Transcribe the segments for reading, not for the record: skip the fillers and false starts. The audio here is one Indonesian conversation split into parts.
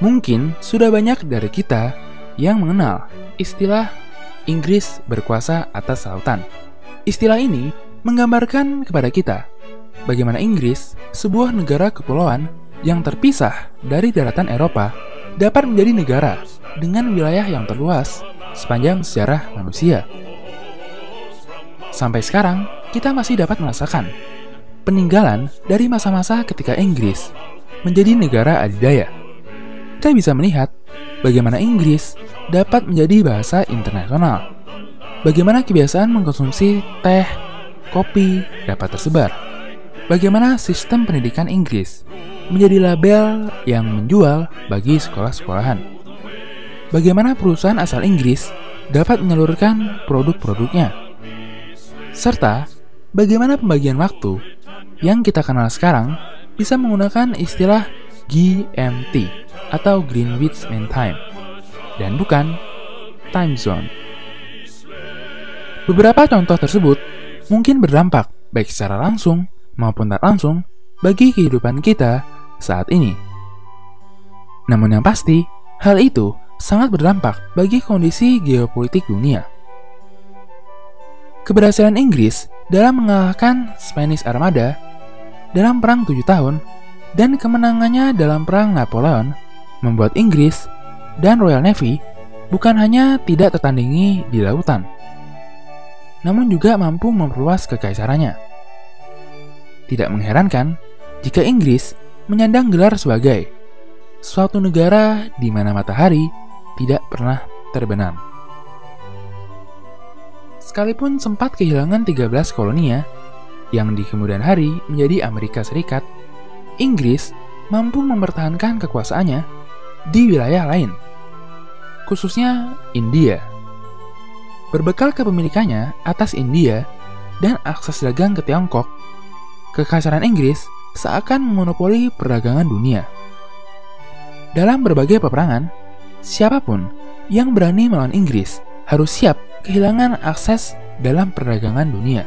Mungkin sudah banyak dari kita yang mengenal istilah Inggris berkuasa atas lautan. Istilah ini menggambarkan kepada kita bagaimana Inggris, sebuah negara kepulauan yang terpisah dari daratan Eropa, dapat menjadi negara dengan wilayah yang terluas sepanjang sejarah manusia. Sampai sekarang, kita masih dapat merasakan peninggalan dari masa-masa ketika Inggris menjadi negara adidaya. Kita bisa melihat bagaimana Inggris dapat menjadi bahasa internasional, bagaimana kebiasaan mengkonsumsi teh, kopi dapat tersebar, bagaimana sistem pendidikan Inggris menjadi label yang menjual bagi sekolah-sekolahan, bagaimana perusahaan asal Inggris dapat menyalurkan produk-produknya, serta bagaimana pembagian waktu yang kita kenal sekarang bisa menggunakan istilah GMT atau Greenwich Mean Time dan bukan time zone. Beberapa contoh tersebut mungkin berdampak baik secara langsung maupun tak langsung bagi kehidupan kita saat ini. Namun yang pasti, hal itu sangat berdampak bagi kondisi geopolitik dunia. Keberhasilan Inggris dalam mengalahkan Spanish Armada dalam Perang 7 tahun dan kemenangannya dalam Perang Napoleon membuat Inggris dan Royal Navy bukan hanya tidak tertandingi di lautan, namun juga mampu memperluas kekaisarannya. Tidak mengherankan jika Inggris menyandang gelar sebagai suatu negara di mana matahari tidak pernah terbenam. Sekalipun sempat kehilangan 13 koloninya, yang di kemudian hari menjadi Amerika Serikat, Inggris mampu mempertahankan kekuasaannya di wilayah lain, khususnya India. Berbekal kepemilikannya atas India dan akses dagang ke Tiongkok, kekaisaran Inggris seakan memonopoli perdagangan dunia. Dalam berbagai peperangan, siapapun yang berani melawan Inggris harus siap kehilangan akses dalam perdagangan dunia.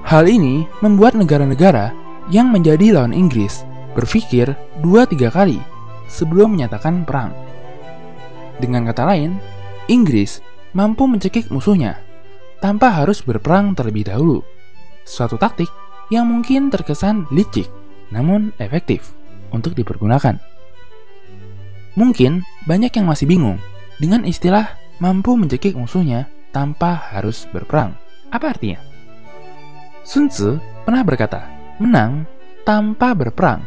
Hal ini membuat negara-negara yang menjadi lawan Inggris berpikir 2-3 kali sebelum menyatakan perang. Dengan kata lain, Inggris mampu mencekik musuhnya tanpa harus berperang terlebih dahulu. Suatu taktik yang mungkin terkesan licik, namun efektif untuk dipergunakan. Mungkin banyak yang masih bingung dengan istilah mampu mencekik musuhnya tanpa harus berperang. Apa artinya? Sun Tzu pernah berkata, menang tanpa berperang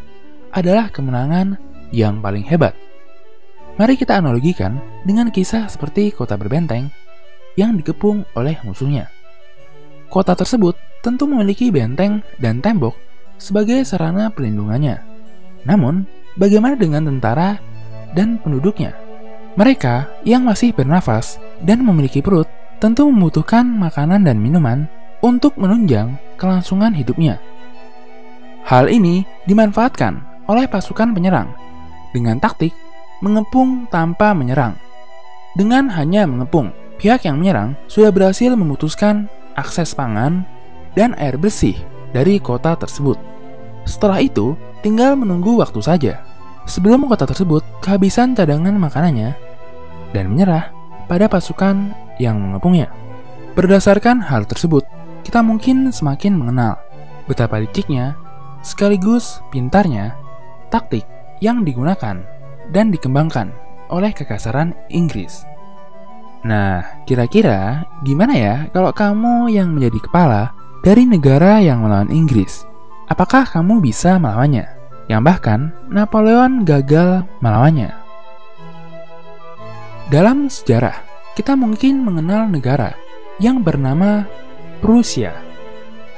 adalah kemenangan yang paling hebat. Mari kita analogikan dengan kisah seperti kota berbenteng yang dikepung oleh musuhnya. Kota tersebut tentu memiliki benteng dan tembok sebagai sarana perlindungannya. Namun, bagaimana dengan tentara dan penduduknya? Mereka yang masih bernafas dan memiliki perut tentu membutuhkan makanan dan minuman untuk menunjang kelangsungan hidupnya. Hal ini dimanfaatkan oleh pasukan penyerang dengan taktik mengepung tanpa menyerang. Dengan hanya mengepung, pihak yang menyerang sudah berhasil memutuskan akses pangan dan air bersih dari kota tersebut. Setelah itu, tinggal menunggu waktu saja sebelum kota tersebut kehabisan cadangan makanannya dan menyerah pada pasukan yang mengepungnya. Berdasarkan hal tersebut, kita mungkin semakin mengenal betapa liciknya sekaligus pintarnya taktik yang digunakan dan dikembangkan oleh kekaisaran Inggris. Nah, kira-kira gimana ya kalau kamu yang menjadi kepala dari negara yang melawan Inggris? Apakah kamu bisa melawannya? Yang bahkan Napoleon gagal melawannya. Dalam sejarah, kita mungkin mengenal negara yang bernama Prusia.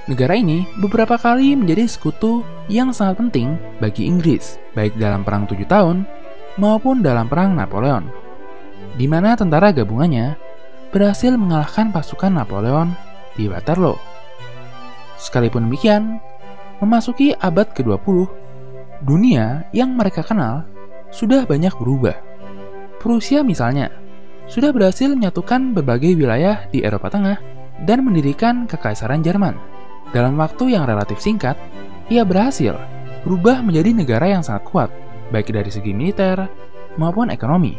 Negara ini beberapa kali menjadi sekutu yang sangat penting bagi Inggris, baik dalam Perang 7 tahun maupun dalam Perang Napoleon, di mana tentara gabungannya berhasil mengalahkan pasukan Napoleon di Waterloo. Sekalipun demikian, memasuki abad ke-20, dunia yang mereka kenal sudah banyak berubah. Prusia misalnya, sudah berhasil menyatukan berbagai wilayah di Eropa Tengah dan mendirikan Kekaisaran Jerman. Dalam waktu yang relatif singkat, ia berhasil berubah menjadi negara yang sangat kuat baik dari segi militer maupun ekonomi.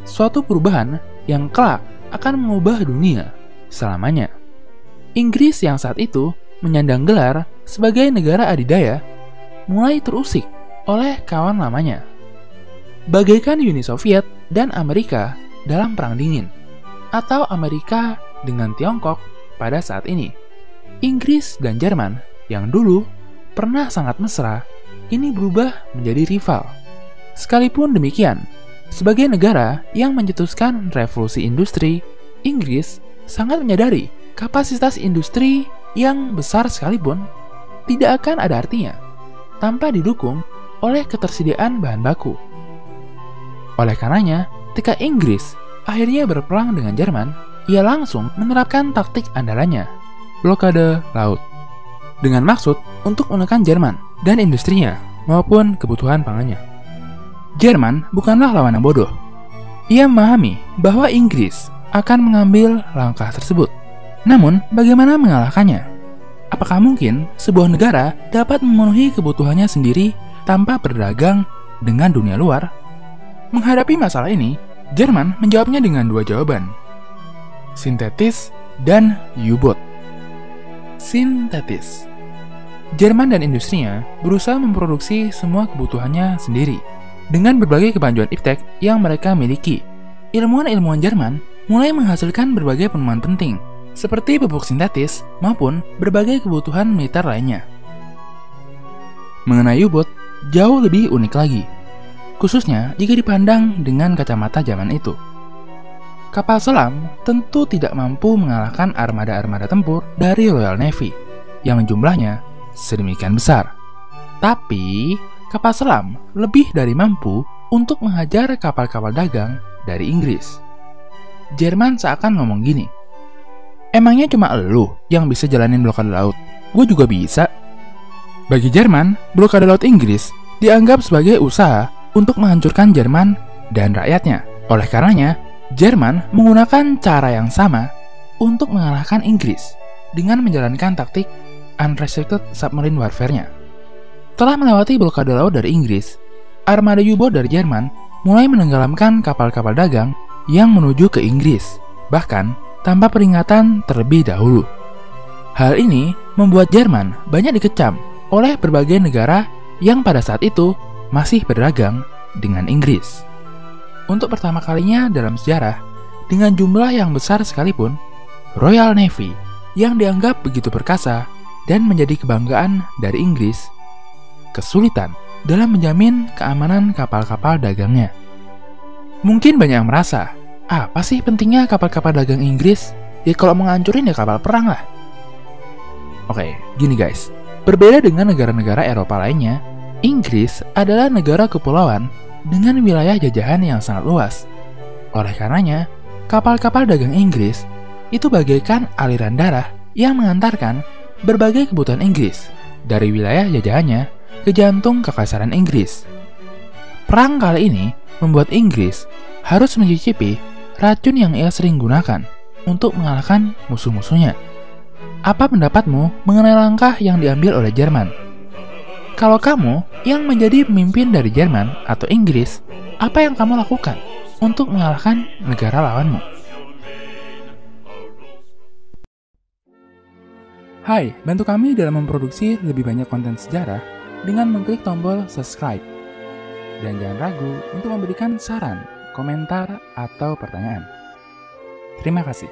Suatu perubahan yang kelak akan mengubah dunia selamanya. Inggris yang saat itu menyandang gelar sebagai negara adidaya mulai terusik oleh kawan lamanya. Bagaikan Uni Soviet dan Amerika dalam Perang Dingin, atau Amerika dengan Tiongkok pada saat ini. Inggris dan Jerman yang dulu pernah sangat mesra, kini berubah menjadi rival. Sekalipun demikian, sebagai negara yang mencetuskan revolusi industri, Inggris sangat menyadari kapasitas industri yang besar sekalipun tidak akan ada artinya tanpa didukung oleh ketersediaan bahan baku. Oleh karenanya, ketika Inggris akhirnya berperang dengan Jerman, ia langsung menerapkan taktik andalannya, blokade laut, dengan maksud untuk menekan Jerman dan industrinya maupun kebutuhan pangannya. Jerman bukanlah lawan yang bodoh. Ia memahami bahwa Inggris akan mengambil langkah tersebut. Namun, bagaimana mengalahkannya? Apakah mungkin sebuah negara dapat memenuhi kebutuhannya sendiri tanpa berdagang dengan dunia luar? Menghadapi masalah ini, Jerman menjawabnya dengan dua jawaban: sintetis dan U-boat. Sintetis. Jerman dan industrinya berusaha memproduksi semua kebutuhannya sendiri dengan berbagai kemajuan iptek yang mereka miliki. Ilmuwan-ilmuwan Jerman mulai menghasilkan berbagai penemuan penting, seperti pupuk sintetis maupun berbagai kebutuhan militer lainnya. Mengenai U-boat, jauh lebih unik lagi, khususnya jika dipandang dengan kacamata zaman itu. Kapal selam tentu tidak mampu mengalahkan armada-armada tempur dari Royal Navy yang jumlahnya sedemikian besar. Tapi, kapal selam lebih dari mampu untuk menghajar kapal-kapal dagang dari Inggris. Jerman seakan ngomong gini, emangnya cuma elu yang bisa jalanin blokade laut? Gue juga bisa. Bagi Jerman, blokade laut Inggris dianggap sebagai usaha untuk menghancurkan Jerman dan rakyatnya. Oleh karenanya, Jerman menggunakan cara yang sama untuk mengalahkan Inggris dengan menjalankan taktik unrestricted submarine warfare-nya. Setelah melewati blokade laut dari Inggris, armada U-boat dari Jerman mulai menenggelamkan kapal-kapal dagang yang menuju ke Inggris, bahkan tanpa peringatan terlebih dahulu. Hal ini membuat Jerman banyak dikecam oleh berbagai negara yang pada saat itu masih berdagang dengan Inggris. Untuk pertama kalinya dalam sejarah, dengan jumlah yang besar sekalipun, Royal Navy yang dianggap begitu perkasa dan menjadi kebanggaan dari Inggris kesulitan dalam menjamin keamanan kapal-kapal dagangnya. Mungkin banyak yang merasa, apa sih pentingnya kapal-kapal dagang Inggris? Ya kalau mau ngancurin ya kapal perang lah. Oke, gini guys. Berbeda dengan negara-negara Eropa lainnya, Inggris adalah negara kepulauan dengan wilayah jajahan yang sangat luas. Oleh karenanya, kapal-kapal dagang Inggris itu bagaikan aliran darah yang mengantarkan berbagai kebutuhan Inggris dari wilayah jajahannya ke jantung kekaisaran Inggris. Perang kali ini membuat Inggris harus mencicipi racun yang ia sering gunakan untuk mengalahkan musuh-musuhnya. Apa pendapatmu mengenai langkah yang diambil oleh Jerman? Kalau kamu yang menjadi pemimpin dari Jerman atau Inggris, apa yang kamu lakukan untuk mengalahkan negara lawanmu? Hai, bantu kami dalam memproduksi lebih banyak konten sejarah dengan mengklik tombol subscribe. Dan jangan ragu untuk memberikan saran, komentar, atau pertanyaan. Terima kasih.